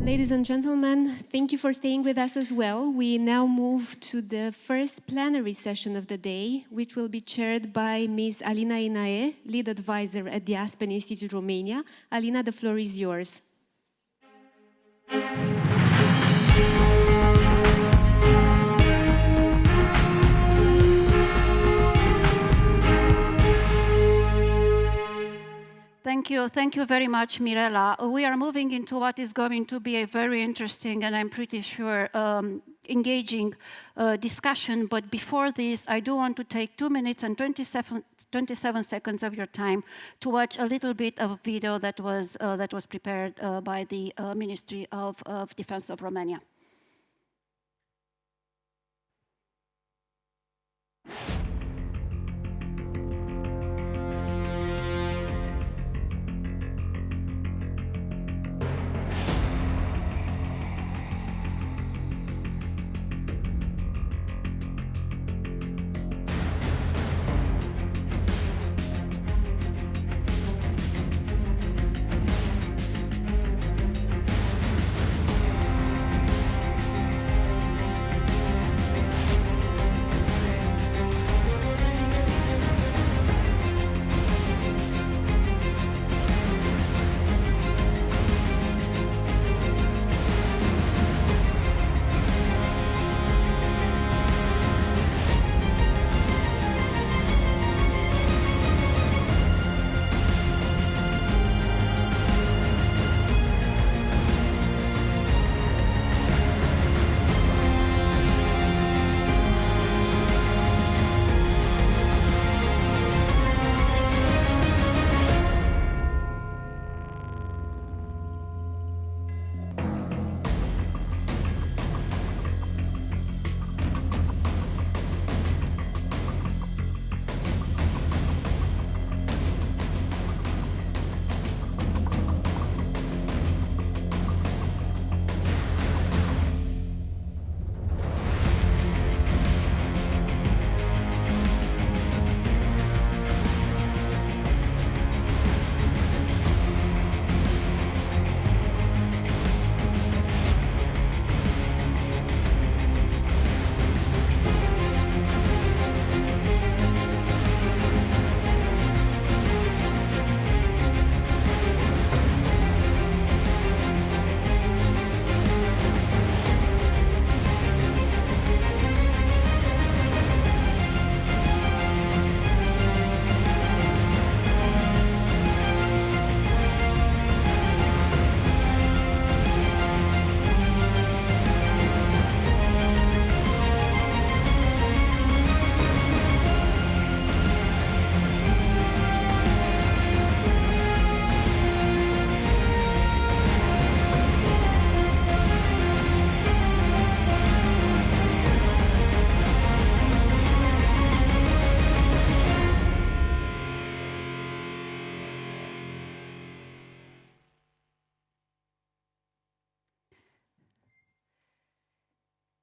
Ladies and gentlemen, thank you for staying with us as well. We now move to the first plenary session of the day, which will be chaired by Ms. Alina Inae, lead advisor at the Aspen Institute Romania. Alina, the floor is yours. Thank you very much, Mirela. We are moving into what is going to be a very interesting and I'm pretty sure engaging discussion. But before this, I do want to take 2 minutes and 27 seconds of your time to watch a little bit of a video that was prepared by the Ministry of Defense of Romania.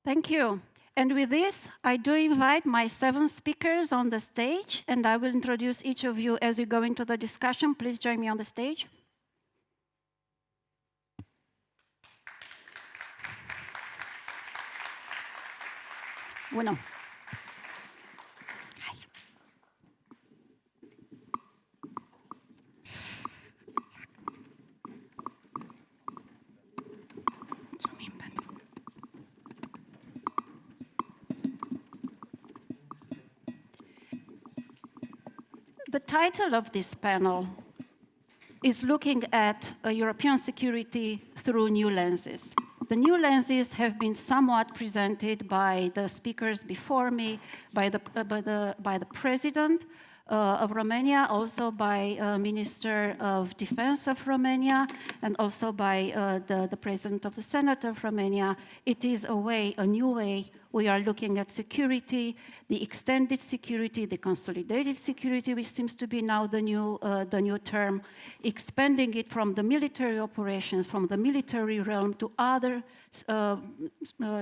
Thank you. And with this, I do invite my 7 speakers on the stage, and I will introduce each of you as we go into the discussion. Please join me on the stage. Bueno. The title of this panel is looking at European security through new lenses. The new lenses have been somewhat presented by the speakers before me, by the President of Romania, also by Minister of Defense of Romania, and also by the President of the Senate of Romania. It is a new way we are looking at security, the extended security, the consolidated security, which seems to be now the new term, expanding it from the military operations, from the military realm to other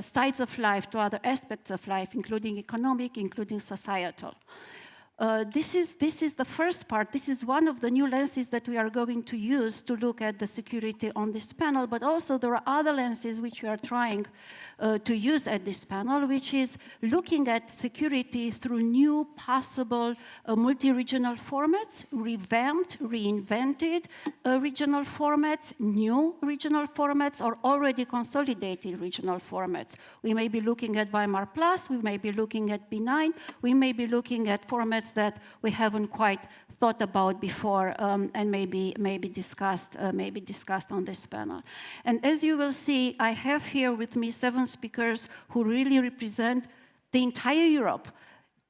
sides of life, to other aspects of life, including economic, including societal. This is the first part. This is one of the new lenses that we are going to use to look at the security on this panel, but also there are other lenses which we are trying to use at this panel, which is looking at security through new possible multi-regional formats, revamped, reinvented regional formats, new regional formats, or already consolidated regional formats. We may be looking at Weimar Plus, we may be looking at B9, we may be looking at formats that we haven't quite thought about before and maybe discussed on this panel. And as you will see, I have here with me 7 speakers who really represent the entire Europe,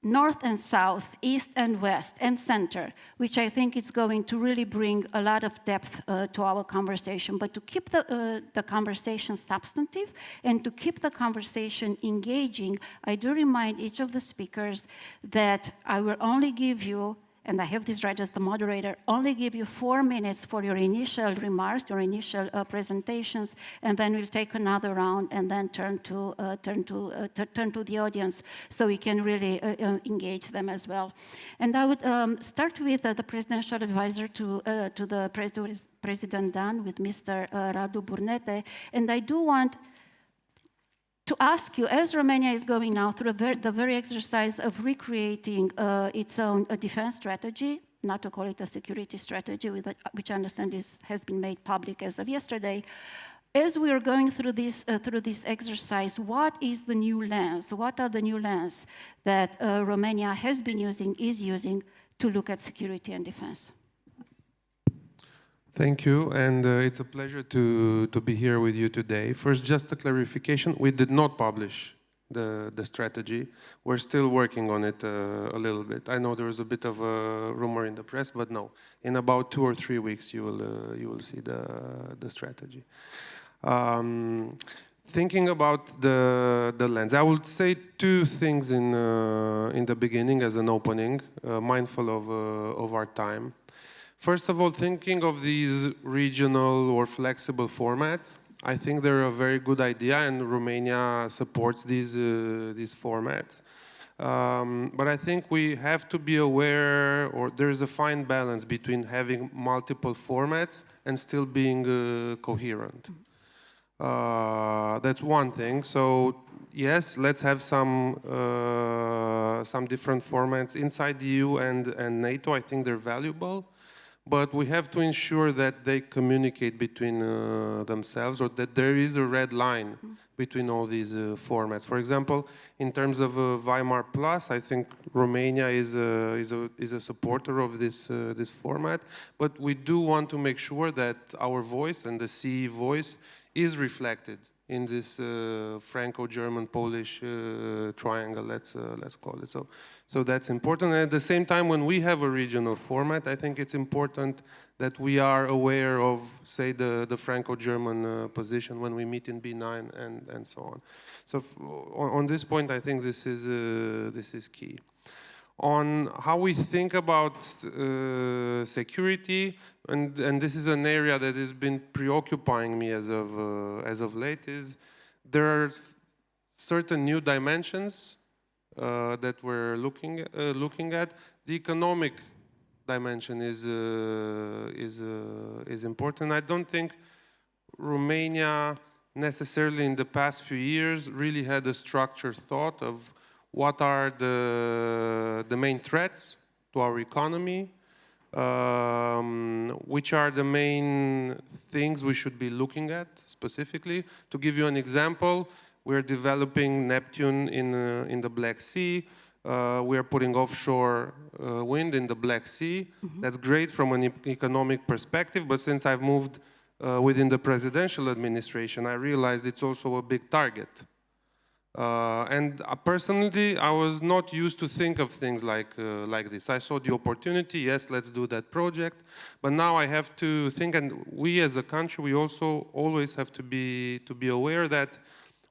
north and south, east and west, and center, which I think is going to really bring a lot of depth to our conversation. But to keep the conversation substantive and to keep the conversation engaging, I do remind each of the speakers that I will only give you, and I have this right as the moderator, only give you 4 minutes for your initial remarks, your initial presentations, and then we'll take another round and then turn to the audience so we can really engage them as well. And I would start with the presidential advisor to the President Dan, with Mr. Radu Burnete, and I do want to ask you, as Romania is going now through the very exercise of recreating its own defense strategy, not to call it a security strategy, which I understand has been made public as of yesterday, as we are going through this exercise, what is the new lens? What are the new lenses that Romania has been using, is using, to look at security and defense? Thank you, and it's a pleasure to be here with you today. First, just a clarification, we did not publish the strategy. We're still working on it a little bit. I know there was a bit of a rumor in the press, but no. In about 2 or 3 weeks, you will see the strategy. Thinking about the lens, I would say 2 things in the beginning as an opening, mindful of our time. First of all, thinking of these regional or flexible formats, I think they're a very good idea, and Romania supports these formats. But I think we have to be aware, or there's a fine balance between having multiple formats and still being coherent. That's one thing. So yes, let's have some different formats inside the EU and NATO. I think they're valuable. But we have to ensure that they communicate between themselves, or that there is a red line between all these formats. For example, in terms of Weimar Plus, I think Romania is a supporter of this format. But we do want to make sure that our voice and the CE voice is reflected in this Franco-German-Polish triangle, let's call it. So that's important. And at the same time, when we have a regional format, I think it's important that we are aware of, say, the Franco-German position when we meet in B9 and so on. So on this point, I think this is key. On how we think about security, and this is an area that has been preoccupying me as of late, is there are certain new dimensions that we're looking at. The economic dimension is important. I don't think Romania necessarily in the past few years really had a structured thought of what are the main threats to our economy, which are the main things we should be looking at specifically. To give you an example, we're developing Neptune in the Black Sea. We are putting offshore wind in the Black Sea. That's great from an economic perspective, but since I've moved within the presidential administration, I realized it's also a big target. And personally, I was not used to think of things like this. I saw the opportunity, yes, let's do that project. But now I have to think, and we as a country, we also always have to be aware that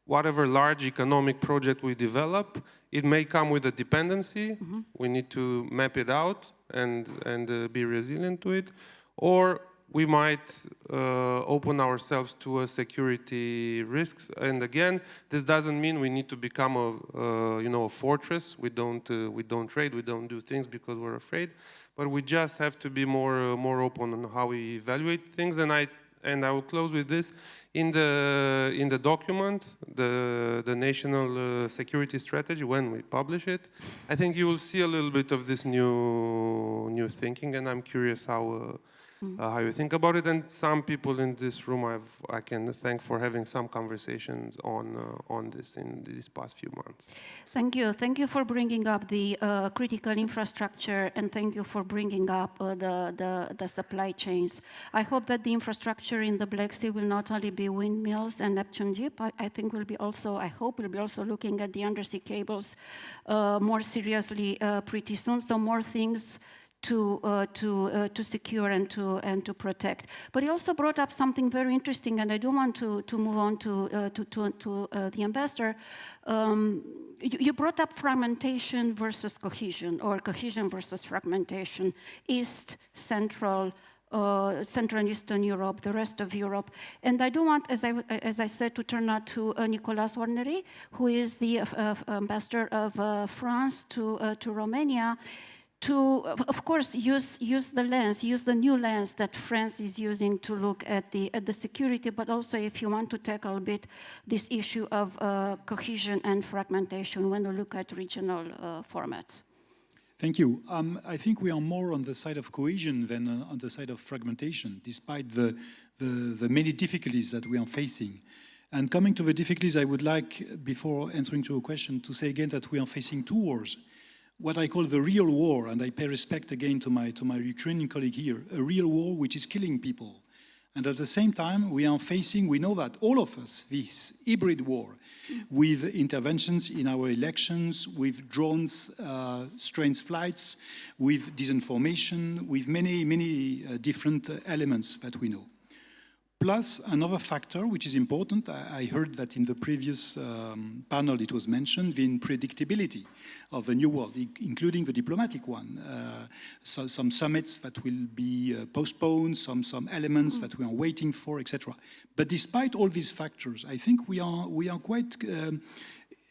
whatever large economic project we develop, it may come with a dependency. We need to map it out and be resilient to it. Or we might open ourselves to security risks. And again, this doesn't mean we need to become a fortress. We don't trade, we don't do things because we're afraid. But we just have to be more open on how we evaluate things. And I will close with this. In the document, the National Security Strategy, when we publish it, I think you will see a little bit of this new thinking, and I'm curious how you think about it. And some people in this room I can thank for having some conversations on this in these past few months. Thank you. Thank you for bringing up the critical infrastructure, and thank you for bringing up the supply chains. I hope that the infrastructure in the Black Sea will not only be windmills and Neptune Jeep. I think we'll be also looking at the undersea cables more seriously pretty soon. So more things to secure and to protect. But he also brought up something very interesting, and I do want to move on to the ambassador. You brought up fragmentation versus cohesion, or cohesion versus fragmentation, East, Central, Central and Eastern Europe, the rest of Europe. And I do want, as I said, to turn now to Nicolas Warnery, who is the ambassador of France to Romania, to, of course, use the new lens that France is using to look at the security, but also if you want to tackle a bit this issue of cohesion and fragmentation when you look at regional formats. Thank you. I think we are more on the side of cohesion than on the side of fragmentation, despite the many difficulties that we are facing. And coming to the difficulties, I would like, before answering to your question, to say again that we are facing two wars. What I call the real war, and I pay respect again to my Ukrainian colleague here, a real war which is killing people. And at the same time, we are facing, we know that, all of us, this hybrid war with interventions in our elections, with drones, strange flights, with disinformation, with many different elements that we know. Plus, another factor which is important, I heard that in the previous panel it was mentioned, the unpredictability of the new world, including the diplomatic one. So some summits that will be postponed, some elements that we are waiting for, etc. But despite all these factors, I think we are quite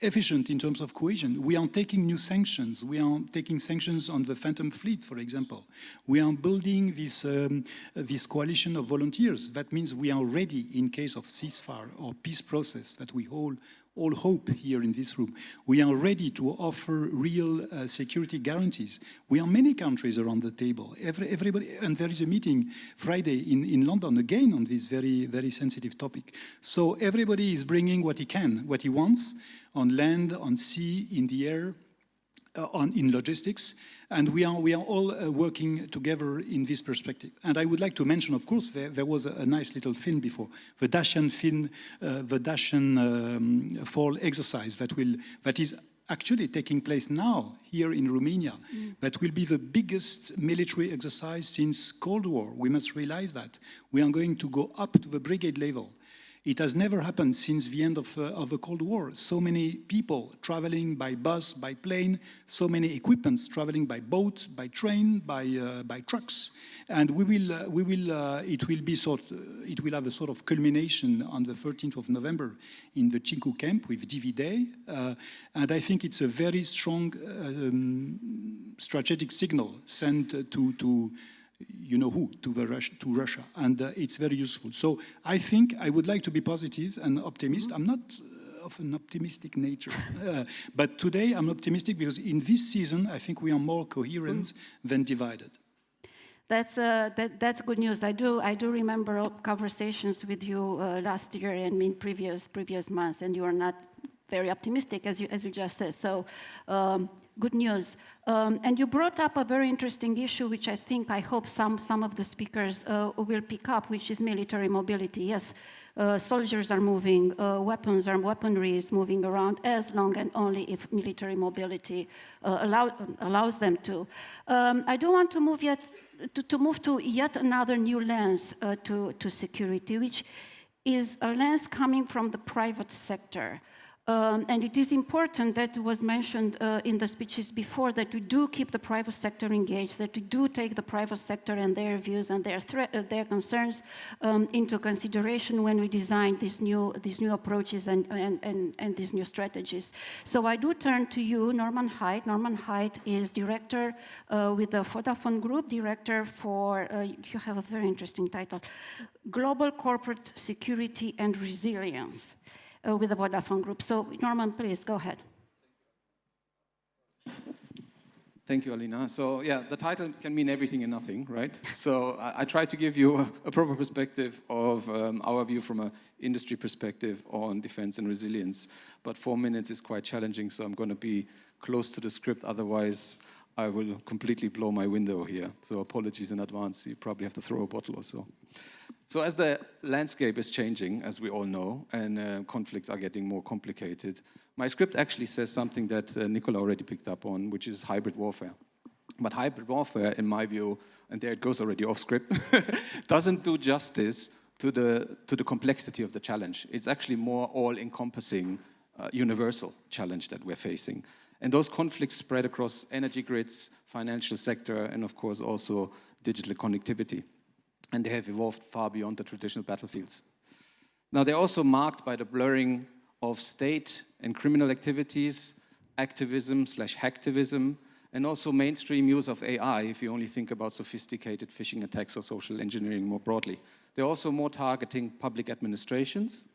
efficient in terms of cohesion. We are taking new sanctions. We are taking sanctions on the Phantom Fleet, for example. We are building this coalition of volunteers. That means we are ready in case of ceasefire or peace process that we all hope here in this room. We are ready to offer real security guarantees. We are many countries around the table. Everybody, and there is a meeting Friday in London again on this very sensitive topic. So everybody is bringing what he can, what he wants, on land, on sea, in the air, in logistics, and we are all working together in this perspective. And I would like to mention, of course, there was a nice little film before, the Dacian film, the Dacian fall exercise that is actually taking place now here in Romania. That will be the biggest military exercise since Cold War. We must realize that. We are going to go up to the brigade level. It has never happened since the end of the Cold War. So many people traveling by bus, by plane, so many equipments traveling by boat, by train, by trucks, and it will have a sort of culmination on the 13th of November in the Cinku camp with DV-Day, and I think it's a very strong strategic signal sent to you know who, to Russia, and it's very useful. So I think I would like to be positive and optimist. I'm not of an optimistic nature, but today I'm optimistic because in this season I think we are more coherent than divided. That's good news. I do remember conversations with you last year and in previous months, and you are not very optimistic as you just said. So. Good news. And you brought up a very interesting issue, which I hope some of the speakers will pick up, which is military mobility. Yes, soldiers are moving, weaponry is moving around as long and only if military mobility allows them to. I do want to move to yet another new lens to security, which is a lens coming from the private sector. And it is important, that was mentioned in the speeches before, that we do keep the private sector engaged, that we do take the private sector and their views and their concerns into consideration when we design these new approaches and these new strategies. So I do turn to you, Norman Heit. Norman Heit is director with the Vodafone Group, director for, you have a very interesting title, Global Corporate Security and Resilience. With the Vodafone Group. So, Norman, please, go ahead. Thank you, Alina. So, yeah, the title can mean everything and nothing, right? So, I try to give you a proper perspective of our view from an industry perspective on defense and resilience. But 4 minutes is quite challenging, so I'm going to be close to the script. Otherwise, I will completely blow my window here. So, apologies in advance. You probably have to throw a bottle or so. So as the landscape is changing, as we all know, and conflicts are getting more complicated, my script actually says something that Nicolas already picked up on, which is hybrid warfare. But hybrid warfare, in my view, and there it goes already off script, doesn't do justice to the complexity of the challenge. It's actually more all-encompassing, universal challenge that we're facing. And those conflicts spread across energy grids, financial sector, and of course also digital connectivity. And they have evolved far beyond the traditional battlefields. Now, they're also marked by the blurring of state and criminal activities, activism/hacktivism, and also mainstream use of AI, if you only think about sophisticated phishing attacks or social engineering more broadly. They're also more targeting public administrations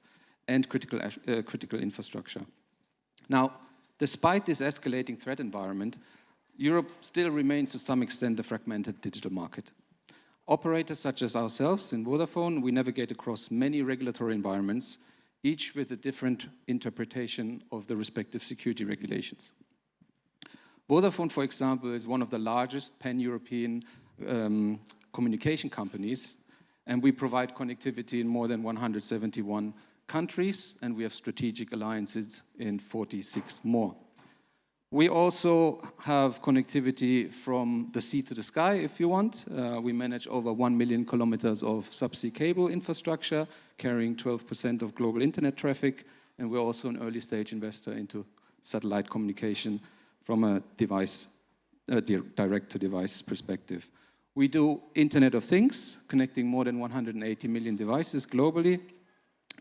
and critical infrastructure. Now, despite this escalating threat environment, Europe still remains to some extent a fragmented digital market. Operators such as ourselves in Vodafone, we navigate across many regulatory environments, each with a different interpretation of the respective security regulations. Vodafone, for example, is one of the largest pan-European communication companies, and we provide connectivity in more than 171 countries, and we have strategic alliances in 46 more. We also have connectivity from the sea to the sky, if you want. We manage over 1 million kilometers of subsea cable infrastructure, carrying 12% of global internet traffic, and we're also an early stage investor into satellite communication from a direct-to-device perspective. We do Internet of Things, connecting more than 180 million devices globally.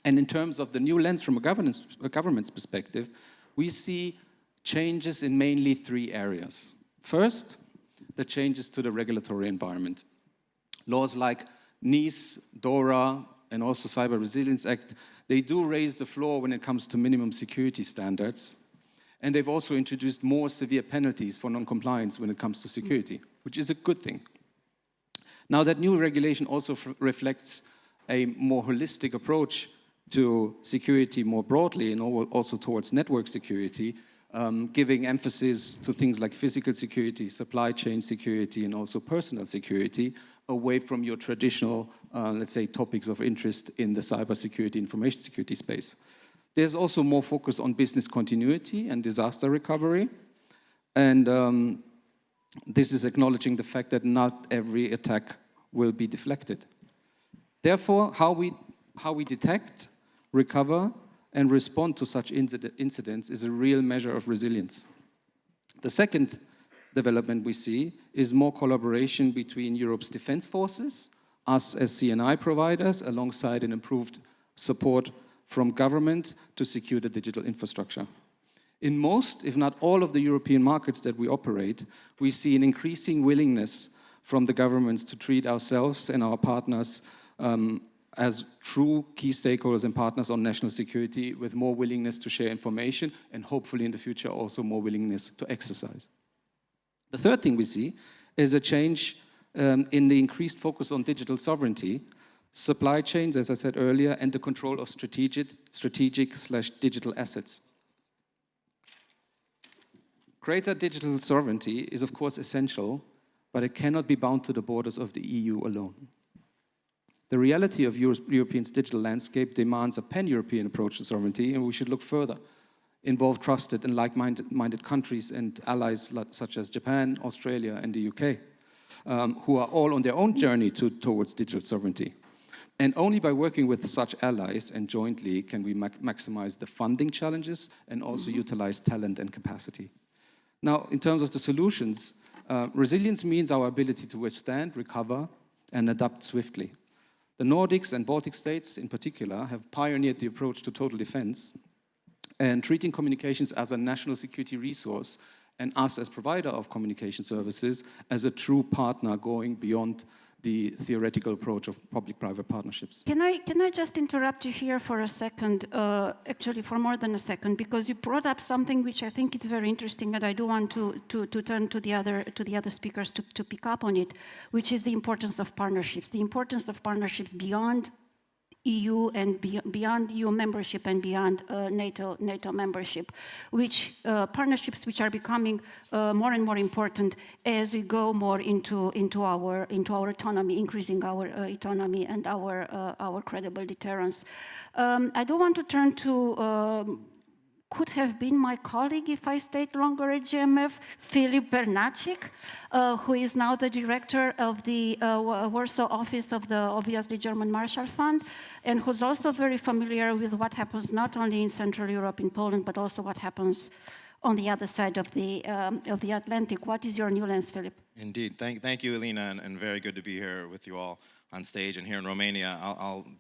And in terms of the new lens from a government's perspective, we see changes in mainly 3 areas. First, the changes to the regulatory environment. Laws like NIS, DORA, and also Cyber Resilience Act, they do raise the floor when it comes to minimum security standards. And they've also introduced more severe penalties for non-compliance when it comes to security, which is a good thing. Now, that new regulation also reflects a more holistic approach to security more broadly and also towards network security, giving emphasis to things like physical security, supply chain security, and also personal security, away from your traditional, let's say, topics of interest in the cybersecurity, information security space. There's also more focus on business continuity and disaster recovery. And this is acknowledging the fact that not every attack will be deflected. Therefore, how we detect, recover, and respond to such incidents is a real measure of resilience. The second development we see is more collaboration between Europe's defense forces, us as CNI providers, alongside an improved support from government to secure the digital infrastructure. In most, if not all of the European markets that we operate, we see an increasing willingness from the governments to treat ourselves and our partners as true key stakeholders and partners on national security, with more willingness to share information and hopefully in the future also more willingness to exercise. The third thing we see is a change in the increased focus on digital sovereignty, supply chains, as I said earlier, and the control of strategic/digital assets. Greater digital sovereignty is of course essential, but it cannot be bound to the borders of the EU alone. The reality of Europe's digital landscape demands a pan-European approach to sovereignty, and we should look further, involve trusted and like-minded countries and allies such as Japan, Australia, and the UK, who are all on their own journey towards digital sovereignty. And only by working with such allies and jointly can we maximize the funding challenges and also utilize talent and capacity. Now, in terms of the solutions, resilience means our ability to withstand, recover, and adapt swiftly. The Nordics and Baltic states in particular have pioneered the approach to total defense and treating communications as a national security resource and us as provider of communication services as a true partner going beyond the theoretical approach of public-private partnerships. Can I just interrupt you here for a second, actually for more than a second, because you brought up something which I think is very interesting, and I do want to turn to the other speakers to pick up on it, which is the importance of partnerships. The importance of partnerships beyond EU and beyond EU membership and beyond NATO membership, which partnerships which are becoming more and more important as we go more into our autonomy, increasing our autonomy and our credible deterrence. I do want to turn to could have been my colleague if I stayed longer at GMF, Berdnarczyk, who is now the director of the Warsaw office of the obviously German Marshall Fund, and who's also very familiar with what happens not only in Central Europe, in Poland, but also what happens on the other side of the Atlantic. What is your new lens, Philip? Indeed. Thank you, Alina, and very good to be here with you all on stage and here in Romania.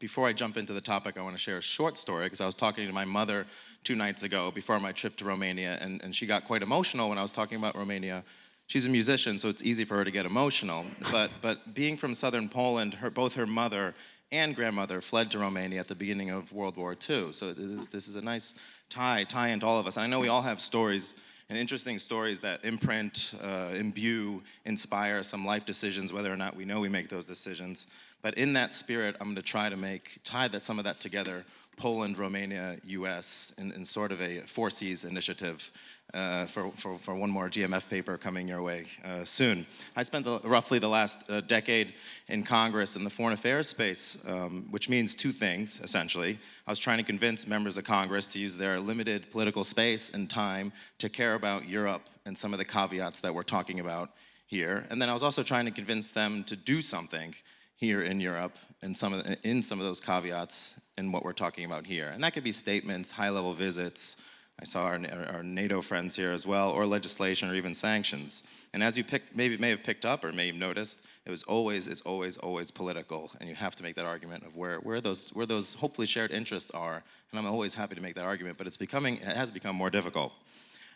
Before I jump into the topic, I want to share a short story, because I was talking to my mother 2 nights ago before my trip to Romania, and she got quite emotional when I was talking about Romania. She's a musician, so it's easy for her to get emotional. But being from southern Poland, both her mother and grandmother fled to Romania at the beginning of World War II. So this is a nice tie into all of us. And I know we all have stories and interesting stories that imprint, imbue, inspire some life decisions, whether or not we know we make those decisions. But in that spirit, I'm going to try to tie some of that together, Poland, Romania, US, in sort of a 4 Cs initiative for one more GMF paper coming your way soon. I spent roughly the last decade in Congress in the foreign affairs space, which means 2 things, essentially. I was trying to convince members of Congress to use their limited political space and time to care about Europe and some of the caveats that we're talking about here. And then I was also trying to convince them to do something here in Europe and in some of those caveats in what we're talking about here. And that could be statements, high-level visits. I saw our NATO friends here as well, or legislation, or even sanctions. And as you may have picked up or may have noticed, it's always political, and you have to make that argument of where those hopefully shared interests are. And I'm always happy to make that argument, but it has become more difficult.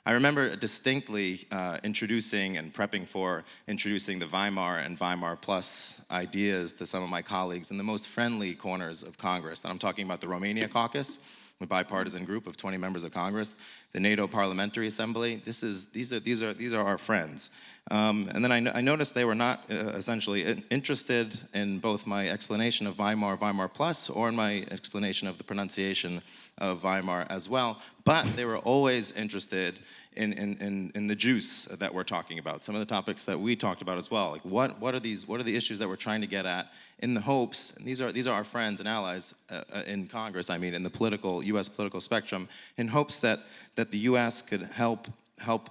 I remember distinctly introducing and prepping for introducing the Weimar and Weimar Plus ideas to some of my colleagues in the most friendly corners of Congress. And I'm talking about the Romania caucus, a bipartisan group of 20 members of Congress, the NATO Parliamentary Assembly. These are our friends. And then I noticed they were not essentially interested in both my explanation of Weimar Plus, or in my explanation of the pronunciation of Weimar as well, but they were always interested in the juice that we're talking about, some of the topics that we talked about as well. Like what are the issues that we're trying to get at, in the hopes, and these are our friends and allies in Congress, I mean, in the U.S. political spectrum, in hopes that the U.S. could help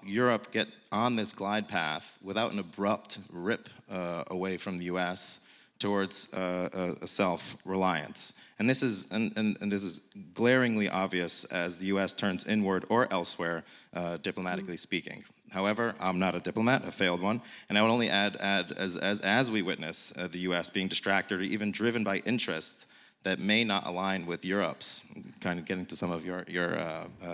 Europe get on this glide path without an abrupt rip away from the U.S. towards a self-reliance. And this is glaringly obvious as the U.S. turns inward or elsewhere, diplomatically speaking. However, I'm not a diplomat, a failed one, and I would only add as we witness the U.S. being distracted or even driven by interests that may not align with Europe's, kind of getting to some of your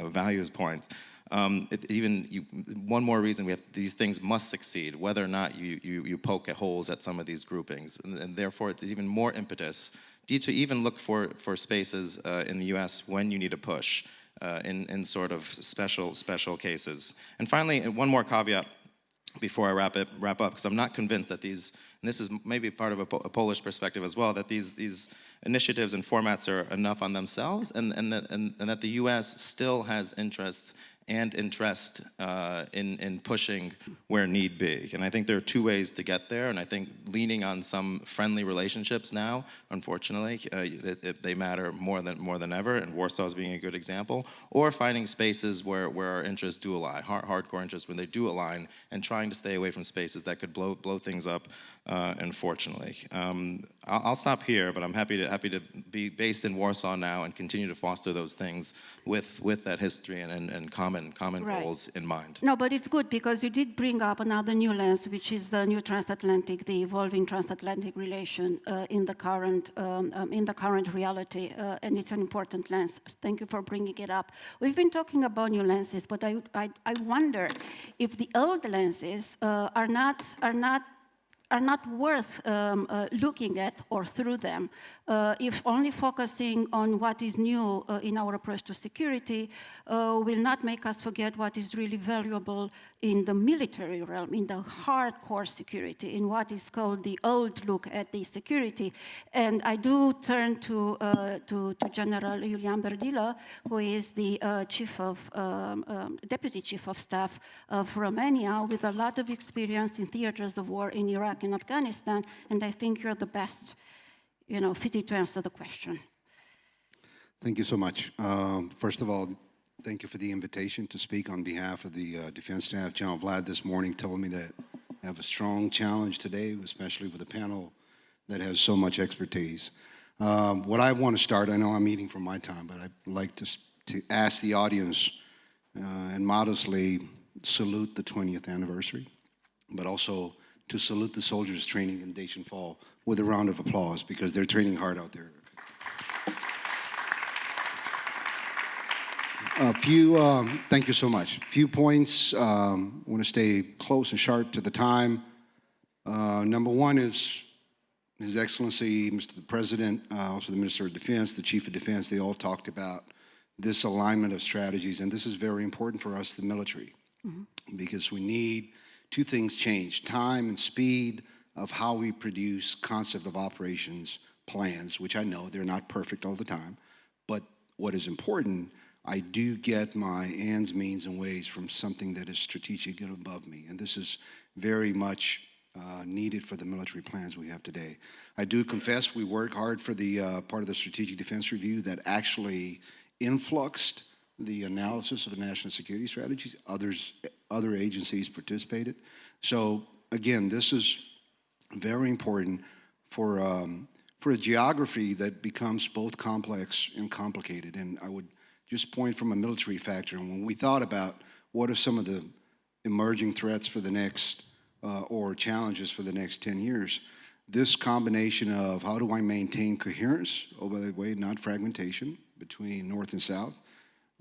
values points. One more reason these things must succeed, whether or not you poke at holes at some of these groupings, and therefore it's even more impetus to even look for spaces in the U.S. when you need a push in sort of special cases. And finally, one more caveat before I wrap up, because I'm not convinced that these, and this is maybe part of a Polish perspective as well, that these initiatives and formats are enough on themselves, and that the U.S. still has interests and interest in pushing where need be. And I think there are two ways to get there, and I think leaning on some friendly relationships now, unfortunately, they matter more than ever, and Warsaw is being a good example, or finding spaces where our interests do align, hardcore interests when they do align, and trying to stay away from spaces that could blow things up, unfortunately. I'll stop here, but I'm happy to be based in Warsaw now and continue to foster those things with that history and common Right. goals in mind. No, but it's good because you did bring up another new lens, which is the new transatlantic, the evolving transatlantic relation in the current reality, and it's an important lens. Thank you for bringing it up. We've been talking about new lenses, but I wonder if the old lenses are not worth looking at or through them. If only focusing on what is new in our approach to security will not make us forget what is really valuable in the military realm, in the hardcore security, in what is called the old look at the security. And I do turn to General Iulian Berdilă, who is the Deputy Chief of Staff of Romania, with a lot of experience in theaters of war in Iraq and Afghanistan, and I think you're the best, fitted to answer the question. Thank you so much. First of all, thank you for the invitation to speak on behalf of the Defense Staff. General Vlad this morning told me that I have a strong challenge today, especially with a panel that has so much expertise. What I want to start, I know I'm eating from my time, but I'd like to ask the audience and modestly salute the 20th anniversary, but also to salute the soldiers training in Dacian Fall with a round of applause because they're training hard out there. Thank you so much. Few points. I want to stay close and sharp to the time. Number one is His Excellency, Mr. President, also the Minister of Defense, the Chief of Defense, they all talked about this alignment of strategies, and this is very important for us, the military, because we need two things change: time and speed of how we produce concept of operations plans, which I know they're not perfect all the time, but what is important, I do get my ends, means, and ways from something that is strategic and above me, and this is very much needed for the military plans we have today. I do confess we work hard for the part of the Strategic Defense Review that actually influxed the analysis of the national security strategies. Other agencies participated. So again, this is very important for a geography that becomes both complex and complicated. And I would just point from a military factor. And when we thought about what are some of the emerging threats for the next, or challenges for the next 10 years, this combination of how do I maintain coherence, oh, by the way, not fragmentation, between North and South,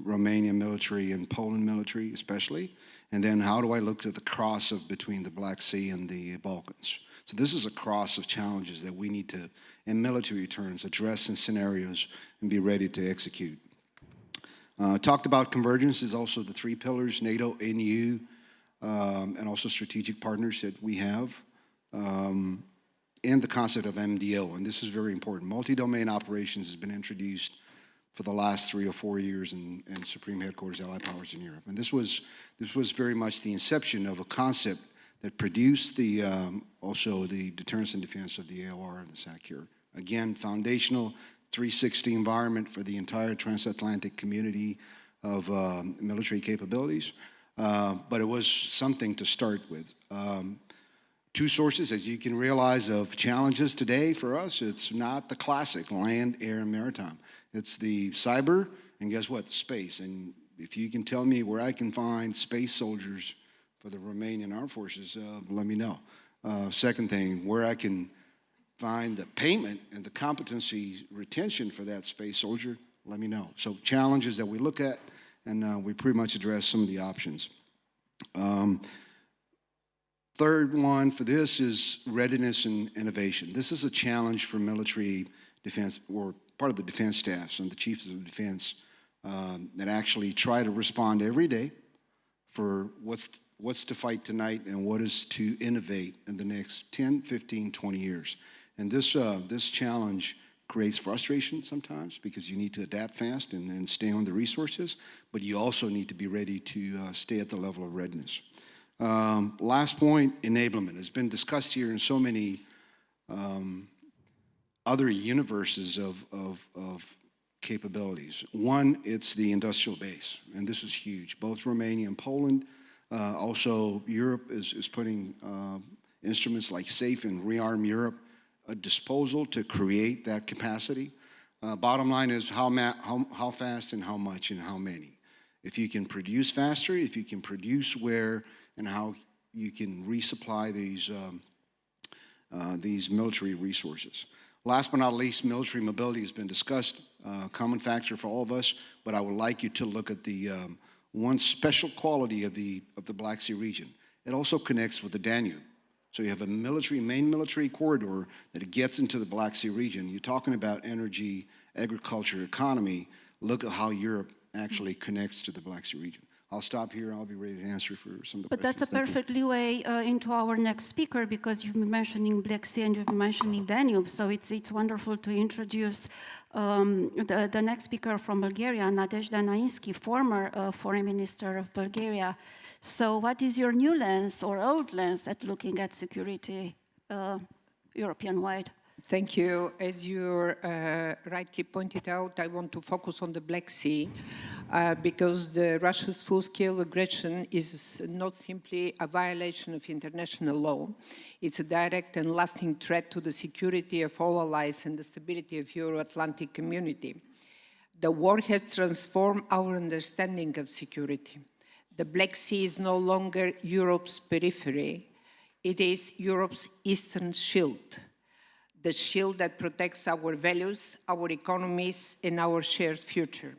Romanian military and Poland military especially, and then how do I look at the cross of between the Black Sea and the Balkans. So this is a cross of challenges that we need to, in military terms, address in scenarios and be ready to execute. Talked about convergence is also the three pillars, NATO, NU, and also strategic partners that we have, and the concept of MDO, and this is very important. Multi-domain operations has been introduced for the last 3 or 4 years in Supreme Headquarters Allied Powers in Europe. And this was very much the inception of a concept that produced also the deterrence and defense of the AOR and the SACEUR. Again, foundational 360 environment for the entire transatlantic community of military capabilities. But it was something to start with. Two sources, as you can realize, of challenges today for us. It's not the classic land, air, and maritime. It's the cyber, and guess what? The space. And if you can tell me where I can find space soldiers for the Romanian Armed Forces, let me know. Second thing, where I can find the payment and the competency retention for that space soldier, let me know. So challenges that we look at, and we pretty much address some of the options. Third one for this is readiness and innovation. This is a challenge for military defense, or part of the defense staffs and the chiefs of defense that actually try to respond every day for what's to fight tonight and what is to innovate in the next 10, 15, 20 years. And this challenge creates frustration sometimes because you need to adapt fast and stay on the resources, but you also need to be ready to stay at the level of readiness. Last point, enablement. Has been discussed here in so many other universes of capabilities. One, it's the industrial base, and this is huge. Both Romania and Poland, also Europe is putting instruments like SAFE and Rearm Europe at disposal to create that capacity. Bottom line is how fast and how much and how many. If you can produce faster, if you can produce where and how you can resupply these military resources. Last but not least, military mobility has been discussed, common factor for all of us, but I would like you to look at the one special quality of the Black Sea region. It also connects with the Danube. So you have a main military corridor that gets into the Black Sea region. You're talking about energy, agriculture, economy. Look at how Europe actually connects to the Black Sea region. I'll stop here. I'll be ready to answer for some of the questions. But that's a perfect leeway into our next speaker, because you've been mentioning Black Sea and you've been mentioning Danube. So it's wonderful to introduce the next speaker from Bulgaria, Nadezhda Neynsky, former foreign minister of Bulgaria. So what is your new lens or old lens at looking at security European-wide? Thank you. As you rightly pointed out, I want to focus on the Black Sea because Russia's full-scale aggression is not simply a violation of international law. It's a direct and lasting threat to the security of all allies and the stability of Euro-Atlantic community. The war has transformed our understanding of security. The Black Sea is no longer Europe's periphery. It is Europe's eastern shield. The shield that protects our values, our economies, and our shared future.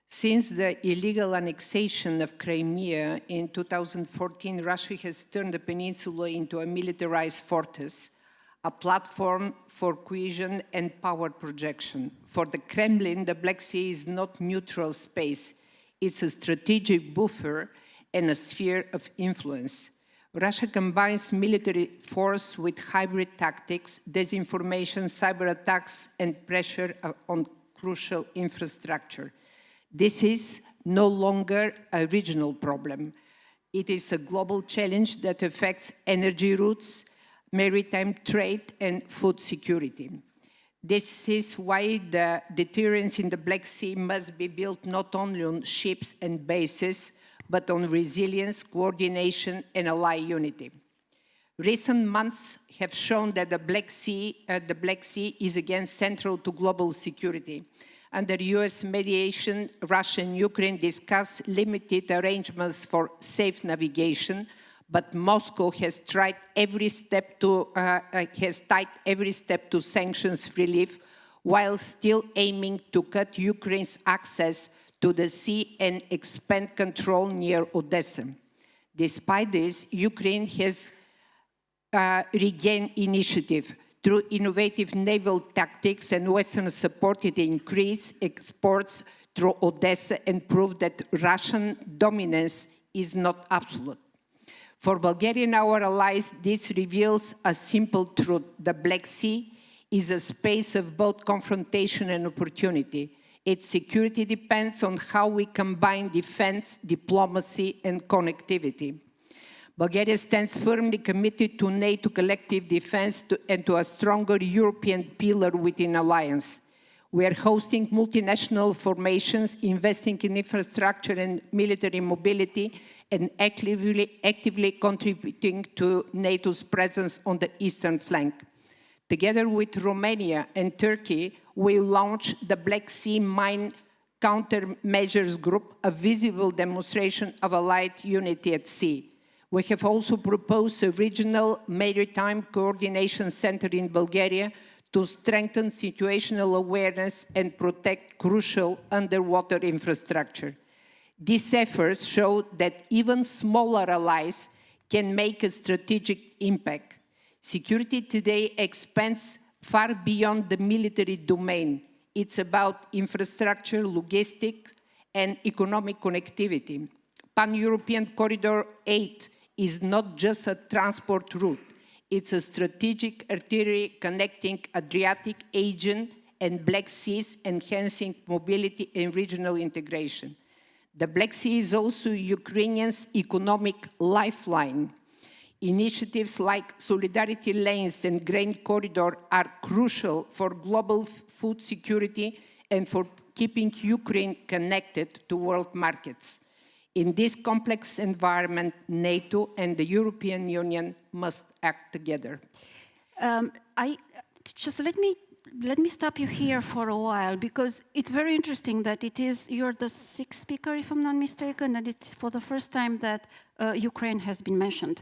Since the illegal annexation of Crimea in 2014, Russia has turned the peninsula into a militarized fortress, a platform for cohesion and power projection. For the Kremlin, the Black Sea is not neutral space. It's a strategic buffer and a sphere of influence. Russia combines military force with hybrid tactics, disinformation, cyber attacks, and pressure on crucial infrastructure. This is no longer a regional problem. It is a global challenge that affects energy routes, maritime trade, and food security. This is why the deterrence in the Black Sea must be built not only on ships and bases, but on resilience, coordination, and ally unity. Recent months have shown that the Black Sea is again central to global security. Under US mediation, Russia and Ukraine discussed limited arrangements for safe navigation, but Moscow has tied every step to sanctions relief, while still aiming to cut Ukraine's access to the sea and expand control near Odessa. Despite this, Ukraine has regained initiative. Through innovative naval tactics and Western support, it increased exports through Odessa and proved that Russian dominance is not absolute. For Bulgaria and our allies, this reveals a simple truth. The Black Sea is a space of both confrontation and opportunity. Its security depends on how we combine defense, diplomacy, and connectivity. Bulgaria stands firmly committed to NATO collective defense and to a stronger European pillar within alliance. We are hosting multinational formations, investing in infrastructure and military mobility, and actively contributing to NATO's presence on the eastern flank. Together with Romania and Turkey, we launched the Black Sea Mine Countermeasures Group, a visible demonstration of allied unity at sea. We have also proposed a regional maritime coordination center in Bulgaria to strengthen situational awareness and protect crucial underwater infrastructure. These efforts show that even smaller allies can make a strategic impact. Security today expands far beyond the military domain. It's about infrastructure, logistics, and economic connectivity. Pan-European Corridor 8 is not just a transport route. It's a strategic artery connecting Adriatic, Aegean, and Black Seas, enhancing mobility and regional integration. The Black Sea is also Ukrainians' economic lifeline. Initiatives like Solidarity Lanes and Grain Corridor are crucial for global food security and for keeping Ukraine connected to world markets. In this complex environment, NATO and the European Union must act together. Let me stop you here for a while, because it's very interesting that you're the sixth speaker, if I'm not mistaken, and it's for the first time that Ukraine has been mentioned,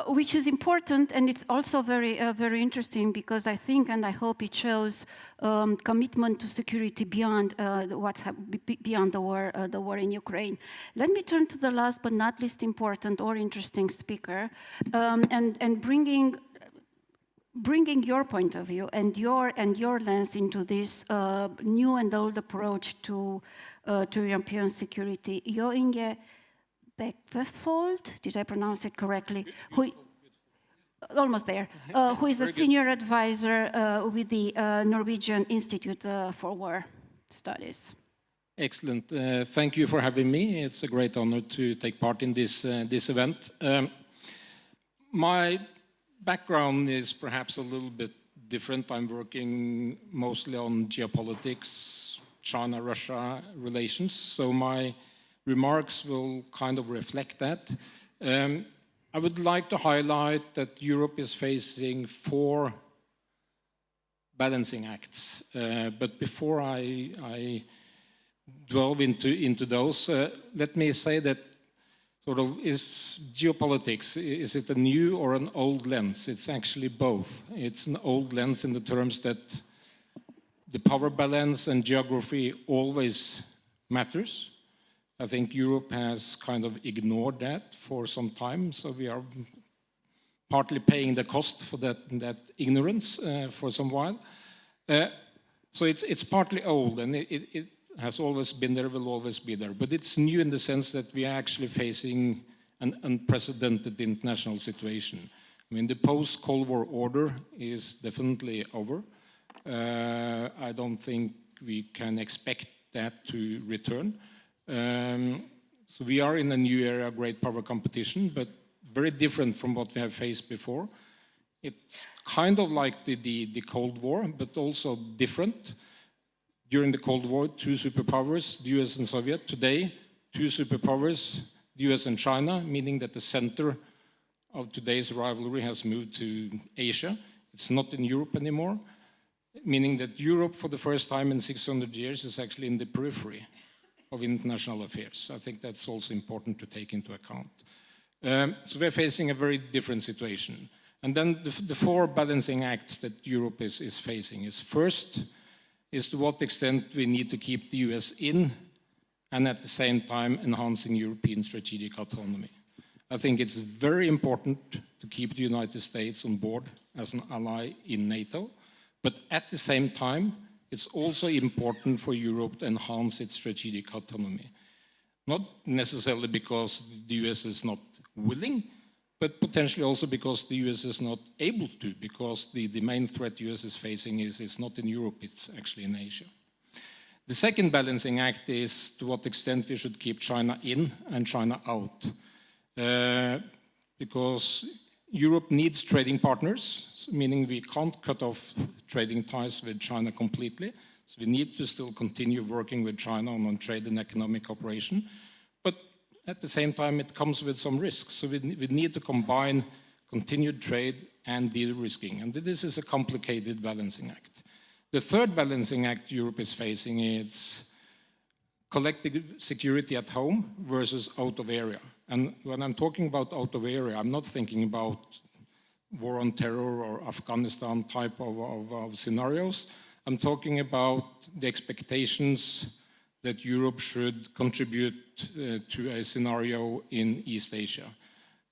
which is important, and it's also very interesting, because I think and I hope it shows commitment to security beyond beyond the war in Ukraine. Let me turn to the last but not least important or interesting speaker, and bringing your point of view and your lens into this new and old approach to European security. Jo Inge Bekvefold, did I pronounce it correctly? Almost there. Who is a senior advisor with the Norwegian Institute for War Studies. Excellent. Thank you for having me. It's a great honor to take part in this event. My background is perhaps a little bit different. I'm working mostly on geopolitics, China-Russia relations, so my remarks will kind of reflect that. I would like to highlight that Europe is facing 4 balancing acts. But before I delve into those, let me say that is geopolitics, is it a new or an old lens? It's actually both. It's an old lens in the terms that the power balance and geography always matters. I think Europe has kind of ignored that for some time, so we are partly paying the cost for that ignorance for some while. So it's partly old, and it has always been there, will always be there. But it's new in the sense that we are actually facing an unprecedented international situation. I mean, the post-Cold War order is definitely over. I don't think we can expect that to return. So we are in a new era of great power competition, but very different from what we have faced before. It's kind of like the Cold War, but also different. During the Cold War, 2 superpowers, the US and Soviet. Today, 2 superpowers, the US and China, meaning that the center of today's rivalry has moved to Asia. It's not in Europe anymore, meaning that Europe, for the first time in 600 years, is actually in the periphery of international affairs. I think that's also important to take into account. So we're facing a very different situation. And then the 4 balancing acts that Europe is facing is first, is to what extent we need to keep the US in and at the same time enhancing European strategic autonomy. I think it's very important to keep the United States on board as an ally in NATO, but at the same time, it's also important for Europe to enhance its strategic autonomy. Not necessarily because the US is not willing, but potentially also because the US is not able to, because the main threat the US is facing is not in Europe, it's actually in Asia. The second balancing act is to what extent we should keep China in and China out. Because Europe needs trading partners, meaning we can't cut off trading ties with China completely. So we need to still continue working with China on trade and economic cooperation. But at the same time, it comes with some risks. So we need to combine continued trade and de-risking. And this is a complicated balancing act. The third balancing act Europe is facing is collective security at home versus out of area. And when I'm talking about out of area, I'm not thinking about war on terror or Afghanistan type of scenarios. I'm talking about the expectations that Europe should contribute to a scenario in East Asia.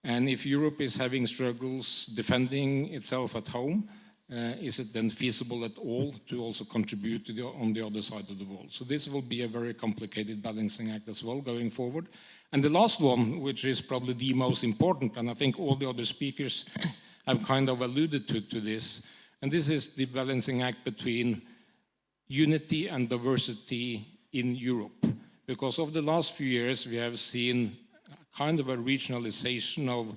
And if Europe is having struggles defending itself at home, is it then feasible at all to also contribute to on the other side of the world? So this will be a very complicated balancing act as well going forward. And the last one, which is probably the most important, and I think all the other speakers I've kind of alluded to this, and this is the balancing act between unity and diversity in Europe. Because over the last few years, we have seen kind of a regionalization of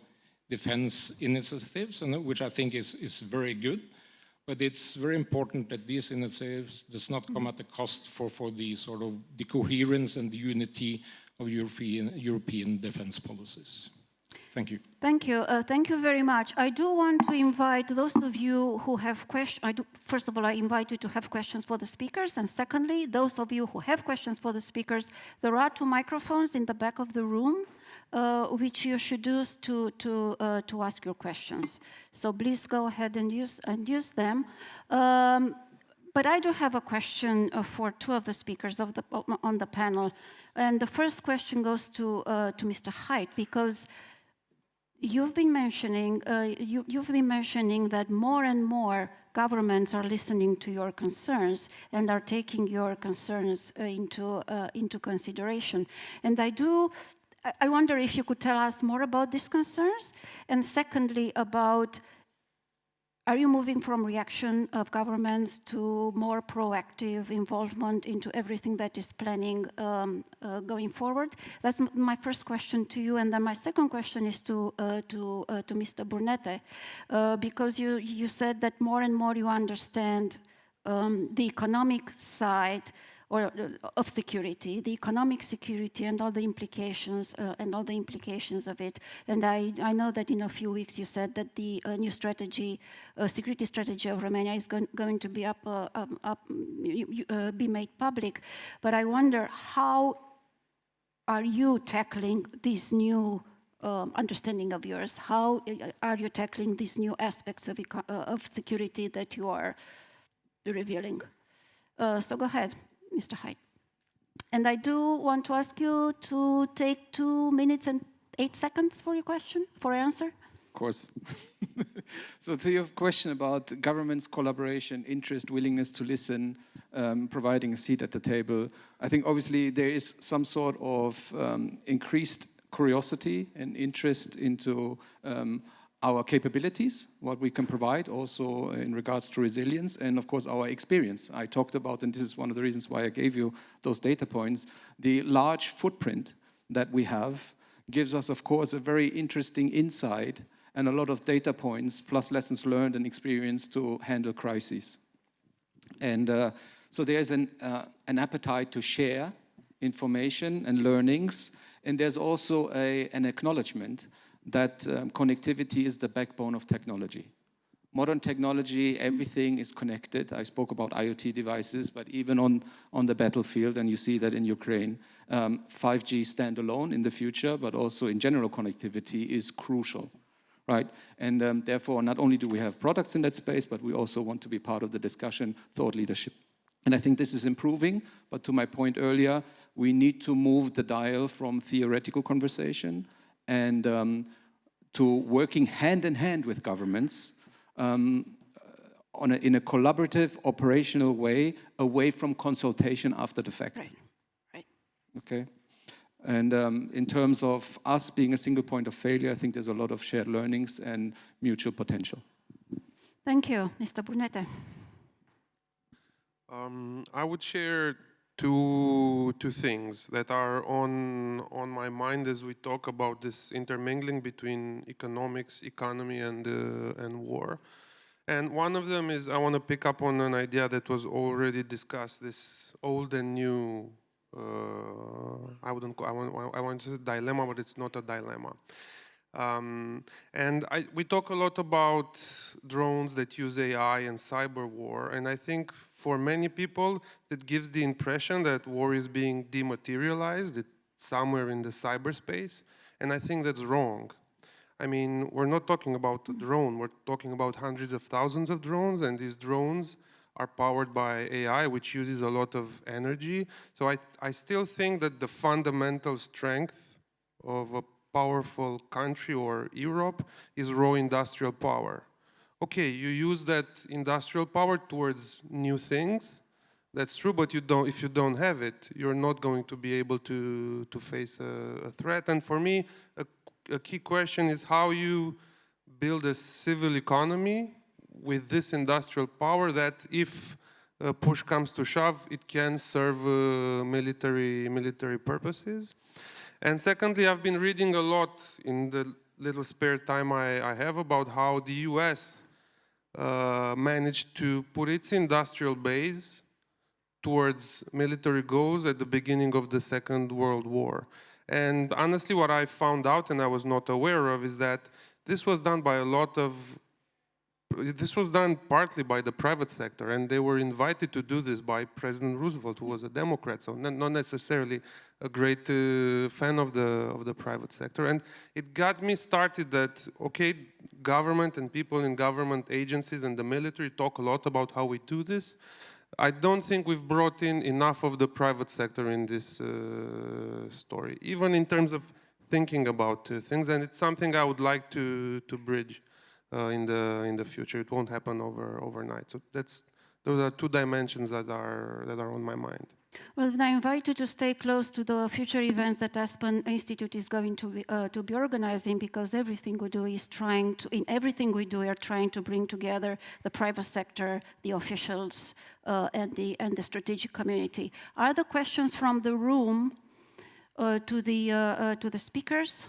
defense initiatives, and which I think is very good. But it's very important that these initiatives does not come at the cost for the sort of the coherence and the unity of European defense policies. Thank you. Thank you. Thank you very much. I do want to invite those of you who have questions. First of all, I invite you to have questions for the speakers. And secondly, those of you who have questions for the speakers, there are 2 microphones in the back of the room, which you should use to ask your questions. So please go ahead and use them. But I do have a question for 2 of the speakers on the panel. And the first question goes to Mr. Heit, because you've been mentioning that more and more governments are listening to your concerns and are taking your concerns into consideration. And I wonder if you could tell us more about these concerns, and secondly, are you moving from reaction of governments to more proactive involvement into everything that is planning going forward? That's my first question to you, and then my second question is to Mr. Burnete, because you said that more and more you understand the economic side of security, the economic security, and all the implications of it. And I know that in a few weeks you said that the new strategy, security strategy of Romania is going to be made public. But I wonder, how are you tackling this new understanding of yours? How are you tackling these new aspects of security that you are revealing? So go ahead, Mr. Heit. And I do want to ask you to take 2 minutes and 8 seconds for your question, for answer. Of course. So to your question about government's collaboration, interest, willingness to listen, providing a seat at the table, I think obviously there is some sort of increased curiosity and interest into our capabilities, what we can provide, also in regards to resilience, and of course our experience. I talked about, and this is one of the reasons why I gave you those data points, the large footprint that we have gives us, of course, a very interesting insight and a lot of data points, plus lessons learned and experience to handle crises. And so there's an appetite to share information and learnings, and there's also an acknowledgement that connectivity is the backbone of technology. Modern technology, everything is connected. I spoke about IoT devices, but even on the battlefield, and you see that in Ukraine, 5G standalone in the future, but also in general connectivity is crucial, right? And therefore, not only do we have products in that space, but we also want to be part of the discussion, thought leadership. And I think this is improving, but to my point earlier, we need to move the dial from theoretical conversation and to working hand in hand with governments in a collaborative, operational way, away from consultation after the fact. Right. Okay. And in terms of us being a single point of failure, I think there's a lot of shared learnings and mutual potential. Thank you. Mr. Burnete. I would share two things that are on my mind as we talk about this intermingling between economics, economy, and war. And one of them is I want to pick up on an idea that was already discussed, this old and new. I want to say dilemma, but it's not a dilemma. And we talk a lot about drones that use AI and cyber war, and I think for many people it gives the impression that war is being dematerialized, it's somewhere in the cyberspace, and I think that's wrong. I mean, we're not talking about a drone, we're talking about hundreds of thousands of drones, and these drones are powered by AI, which uses a lot of energy. So I still think that the fundamental strength of a powerful country or Europe is raw industrial power. Okay, you use that industrial power towards new things, that's true, but if you don't have it, you're not going to be able to face a threat. And for me, a key question is how you build a civil economy with this industrial power that if push comes to shove, it can serve military purposes. And secondly, I've been reading a lot in the little spare time I have about how the US managed to put its industrial base towards military goals at the beginning of the Second World War. And honestly, what I found out and I was not aware of is that this was done partly by the private sector, and they were invited to do this by President Roosevelt, who was a Democrat, so not necessarily a great fan of the private sector. And it got me started that, okay, government and people in government agencies and the military talk a lot about how we do this. I don't think we've brought in enough of the private sector in this story, even in terms of thinking about things, and it's something I would like to bridge in the future. It won't happen overnight. So those are two dimensions that are on my mind. Well, then I invite you to stay close to the future events that Aspen Institute is going to be organizing, because everything we do is in everything we do, we are trying to bring together the private sector, the officials, and the strategic community. Are there questions from the room to the speakers?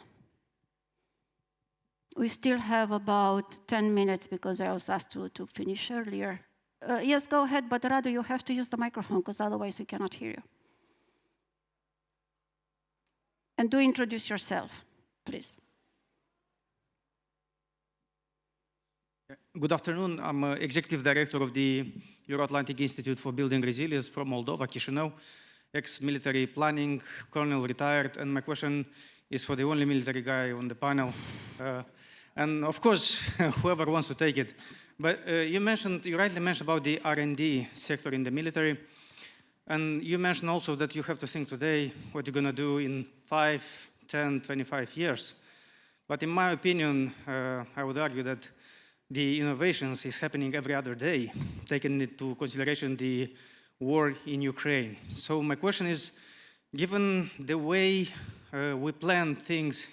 We still have about 10 minutes because I was asked to finish earlier. Yes, go ahead, but Radu, you have to use the microphone because otherwise we cannot hear you. And do introduce yourself, please. Good afternoon. I'm Executive Director of the Euro-Atlantic Institute for Building Resilience from Moldova, Chișinău, ex-military planning, colonel retired, and my question is for the only military guy on the panel. And of course, whoever wants to take it. But you rightly mentioned about the R&D sector in the military. And you mentioned also that you have to think today what you're going to do in 5, 10, 25 years. But in my opinion, I would argue that the innovations is happening every other day, taking into consideration the war in Ukraine. So my question is, given the way we plan things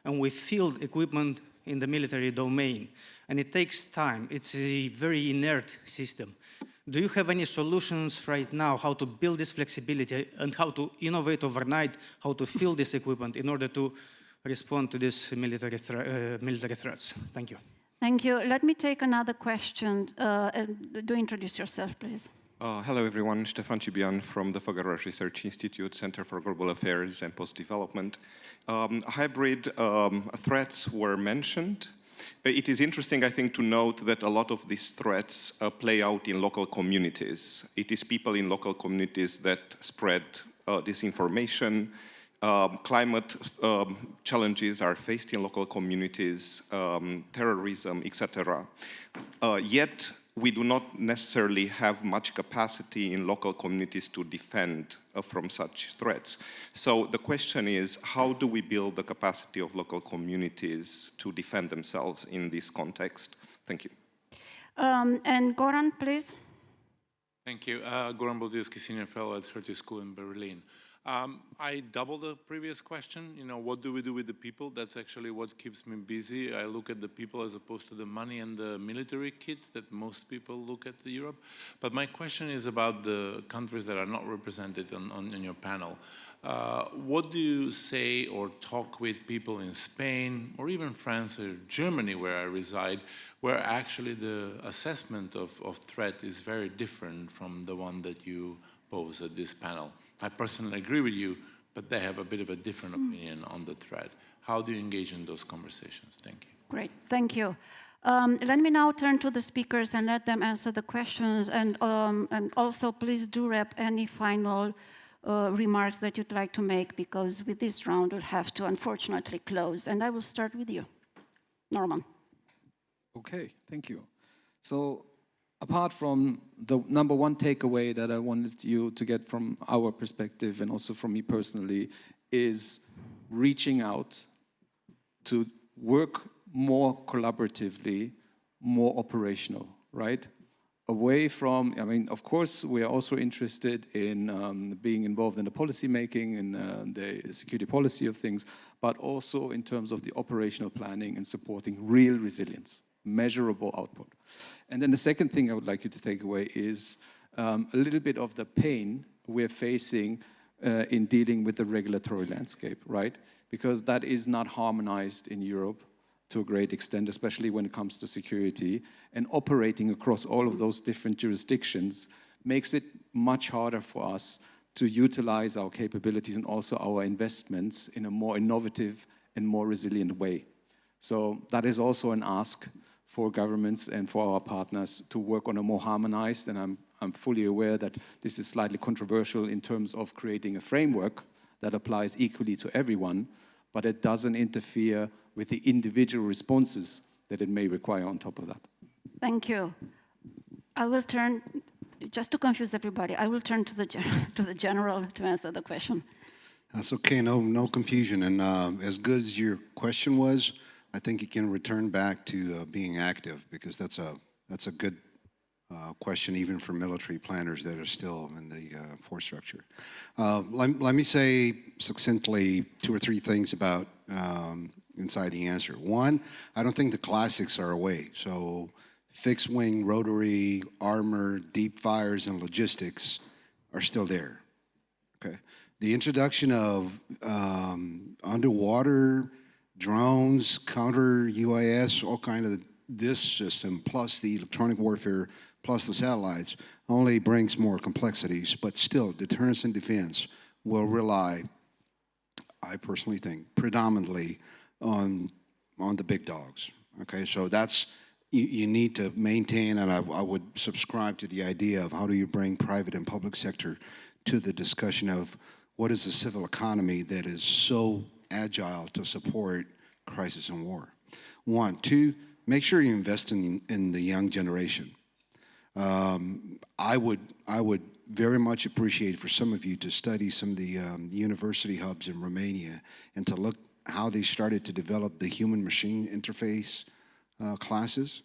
and we field equipment in the military domain, and it takes time, it's a very inert system. Do you have any solutions right now how to build this flexibility and how to innovate overnight, how to field this equipment in order to respond to these military threats? Thank you. Thank you. Let me take another question. Do introduce yourself, please. Hello, everyone. Ștefan Cibian from the Făgăraș Research Institute, Center for Global Affairs and Post-Development. Hybrid threats were mentioned. It is interesting, I think, to note that a lot of these threats play out in local communities. It is people in local communities that spread disinformation. Climate challenges are faced in local communities, terrorism, etc. Yet, we do not necessarily have much capacity in local communities to defend from such threats. So the question is, how do we build the capacity of local communities to defend themselves in this context? Thank you. And Goran, please. Thank you. Goran Bogdilski, Senior Fellow at Hertie School in Berlin. I double the previous question. You know, what do we do with the people? That's actually what keeps me busy. I look at the people as opposed to the money and the military kit that most people look at Europe. But my question is about the countries that are not represented on your panel. What do you say or talk with people in Spain or even France or Germany, where I reside, where actually the assessment of threat is very different from the one that you pose at this panel? I personally agree with you, but they have a bit of a different opinion on the threat. How do you engage in those conversations? Thank you. Great, thank you. Let me now turn to the speakers and let them answer the questions. And also, please do wrap any final remarks that you'd like to make, because with this round, we'll have to unfortunately close. And I will start with you, Norman. Okay, thank you. So, apart from the number one takeaway that I wanted you to get from our perspective and also from me personally is reaching out to work more collaboratively, more operational, right? away from, I mean, of course, we are also interested in being involved in the policy making and the security policy of things, but also in terms of the operational planning and supporting real resilience, measurable output. And then the second thing I would like you to take away is a little bit of the pain we're facing in dealing with the regulatory landscape, right? Because that is not harmonized in Europe to a great extent, especially when it comes to security, and operating across all of those different jurisdictions makes it much harder for us to utilize our capabilities and also our investments in a more innovative and more resilient way. So that is also an ask for governments and for our partners to work on a more harmonized, and I'm fully aware that this is slightly controversial in terms of creating a framework that applies equally to everyone, but it doesn't interfere with the individual responses that it may require on top of that. Thank you. I will turn, just to confuse everybody, I will turn to the general to answer the question. That's okay, no confusion. And as good as your question was, I think you can return back to being active, because that's a good question even for military planners that are still in the force structure. Let me say succinctly 2 or 3 things about inside the answer. One, I don't think the classics are away. So fixed wing, rotary, armor, deep fires, and logistics are still there. Okay. The introduction of underwater drones, counter UAS, all kind of this system, plus the electronic warfare, plus the satellites, only brings more complexities, but still, deterrence and defense will rely, I personally think, predominantly on the big dogs. Okay, so that's, you need to maintain, and I would subscribe to the idea of how do you bring private and public sector to the discussion of what is the civil economy that is so agile to support crisis and war. 1. 2, make sure you invest in the young generation. I would very much appreciate for some of you to study some of the university hubs in Romania and to look how they started to develop the human-machine interface classes.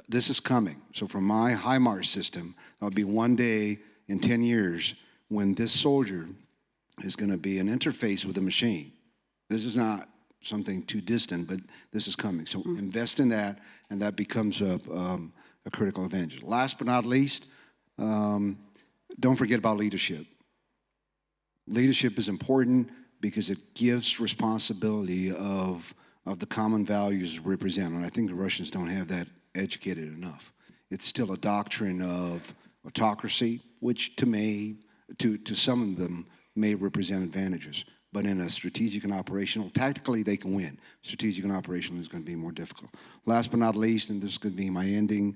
This is coming. So from my HIMARS system, there'll be one day in 10 years when this soldier is going to be an interface with a machine. This is not something too distant, but this is coming. So invest in that, and that becomes a critical advantage. Last but not least, don't forget about leadership. Leadership is important because it gives responsibility of the common values we represent, and I think the Russians don't have that educated enough. It's still a doctrine of autocracy, which to some of them may represent advantages, but in a strategic and operational, tactically they can win. Strategic and operational is going to be more difficult. Last but not least, and this is going to be my ending,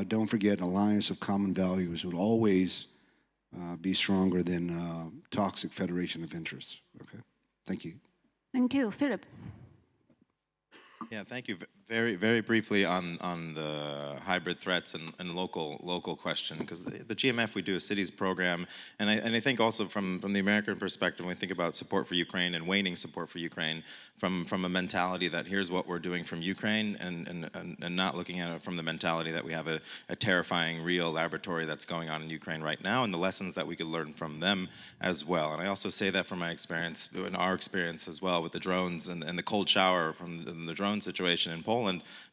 don't forget, an alliance of common values will always be stronger than toxic federation of interests. Okay, thank you. Thank you, Philip. Yeah, thank you. Very, very briefly on the hybrid threats and local question, because the GMF, we do a cities program, and I think also from the American perspective, when we think about support for Ukraine and waning support for Ukraine, from a mentality that here's what we're doing from Ukraine, and not looking at it from the mentality that we have a terrifying real laboratory that's going on in Ukraine right now, and the lessons that we could learn from them as well. And I also say that from my experience, in our experience as well, with the drones and the cold shower from the drone situation in Poland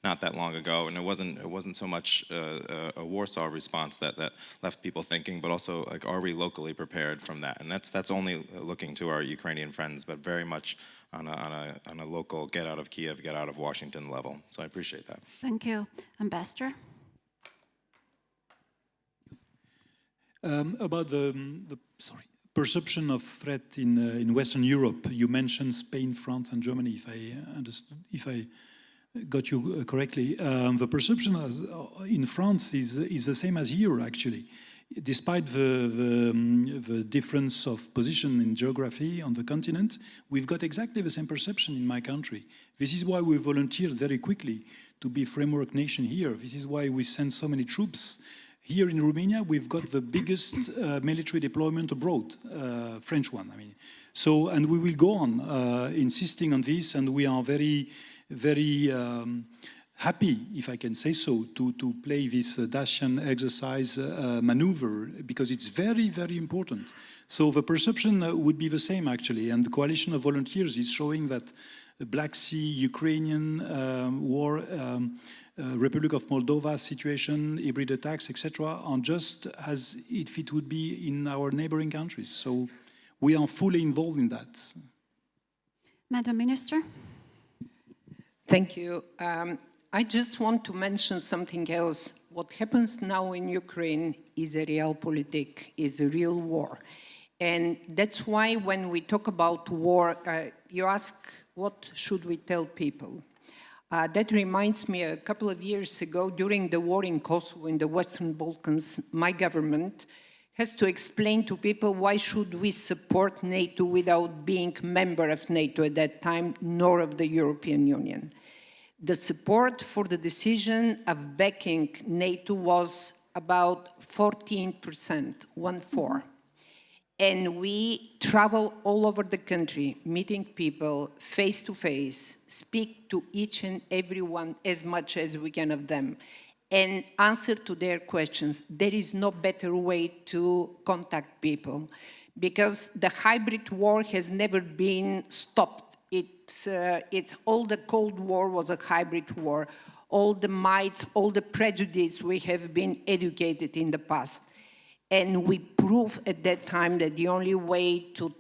not that long ago, and it wasn't so much a Warsaw response that left people thinking, but also like, are we locally prepared from that? And that's only looking to our Ukrainian friends, but very much on a local get out of Kiev, get out of Washington level. So I appreciate that. Thank you, Ambassador. About the perception of threat in Western Europe, you mentioned Spain, France, and Germany. If I got you correctly, the perception in France is the same as here, actually. Despite the difference of position in geography on the continent, we've got exactly the same perception in my country. This is why we volunteered very quickly to be framework nation here. This is why we send so many troops. Here in Romania, we've got the biggest military deployment abroad, French one, I mean. So, and we will go on insisting on this, and we are very happy, if I can say so, to play this Dacian exercise maneuver, because it's very, very important. So the perception would be the same, actually, and the coalition of volunteers is showing that the Black Sea, Ukrainian war, Republic of Moldova situation, hybrid attacks, etc., are just as if it would be in our neighboring countries. So we are fully involved in that. Madam Minister. Thank you. I just want to mention something else. What happens now in Ukraine is a realpolitik, is a real war. And that's why when we talk about war, you ask, what should we tell people? That reminds me, a couple of years ago, during the war in Kosovo, in the Western Balkans, my government has to explain to people why should we support NATO without being member of NATO at that time, nor of the European Union. The support for the decision of backing NATO was about 14%, 1-4. And we travel all over the country, meeting people face to face, speak to each and every one as much as we can of them, and answer to their questions. There is no better way to contact people, because the hybrid war has never been stopped. It's all the Cold War was a hybrid war. All the mites, all the prejudice we have been educated in the past. And we proved at that time that the only way to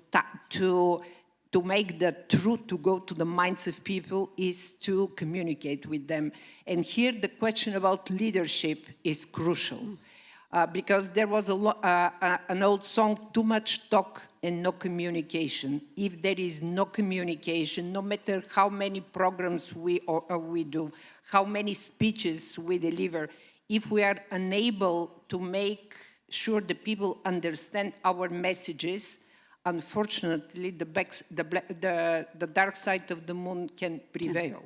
make the truth to go to the minds of people is to communicate with them. And here the question about leadership is crucial. Because there was an old song, too much talk and no communication. If there is no communication, no matter how many programs we do, how many speeches we deliver, if we are unable to make sure the people understand our messages, unfortunately, the dark side of the moon can prevail.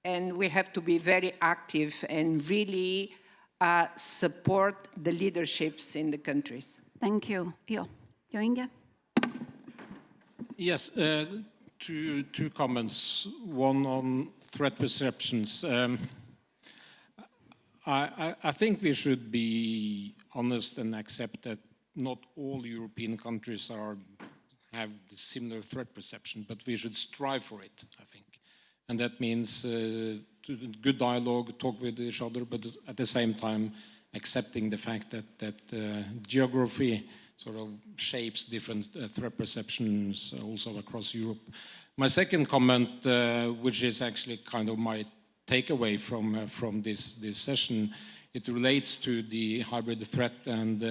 And we have to be very active and really support the leaderships in the countries. Thank you. Inge? Yes, two comments. One on threat perceptions. I think we should be honest and accept that not all European countries have the similar threat perception, but we should strive for it, I think. And that means good dialogue, talk with each other, but at the same time accepting the fact that geography sort of shapes different threat perceptions also across Europe. My second comment, which is actually kind of my takeaway from this session, it relates to the hybrid threat and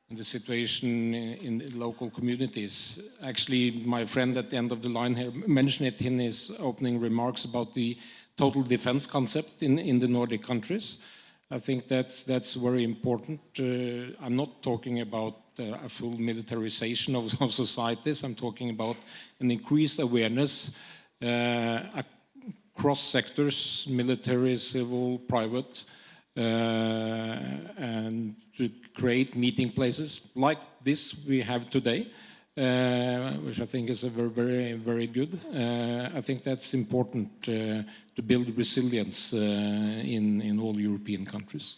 the situation in local communities. Actually, my friend at the end of the line here mentioned it in his opening remarks about the total defense concept in the Nordic countries. I think that's very important. I'm not talking about a full militarization of societies. I'm talking about an increased awareness across sectors, military, civil, private, and to create meeting places like this we have today, which I think is a very, very good. I think that's important to build resilience in all European countries.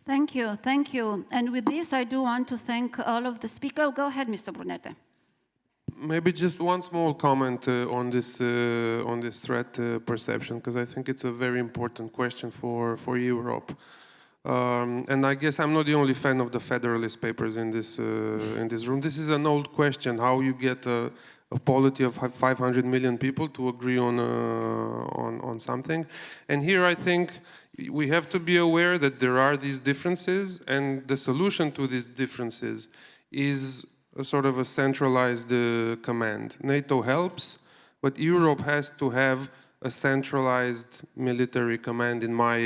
Thank you, thank you. And with this, I do want to thank all of the speakers. Go ahead, Mr. Burnete. Maybe just one small comment on this threat perception, because I think it's a very important question for Europe. And I guess I'm not the only fan of the Federalist Papers in this room. This is an old question: how you get a polity of 500 million people to agree on something. And here I think we have to be aware that there are these differences, and the solution to these differences is a sort of a centralized command. NATO helps, but Europe has to have a centralized military command in my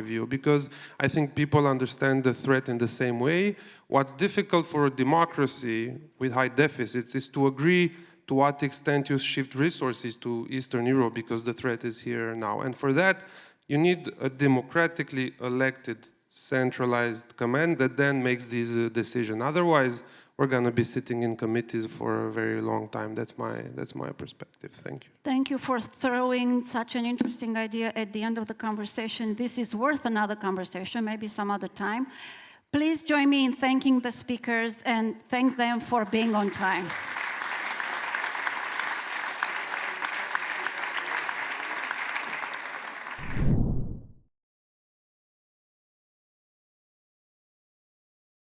view, because I think people understand the threat in the same way. What's difficult for a democracy with high deficits is to agree to what extent you shift resources to Eastern Europe, because the threat is here now. And for that, you need a democratically elected centralized command that then makes these decisions. Otherwise, we're going to be sitting in committees for a very long time. That's my perspective. Thank you. Thank you for throwing such an interesting idea at the end of the conversation. This is worth another conversation, maybe some other time. Please join me in thanking the speakers and thank them for being on time.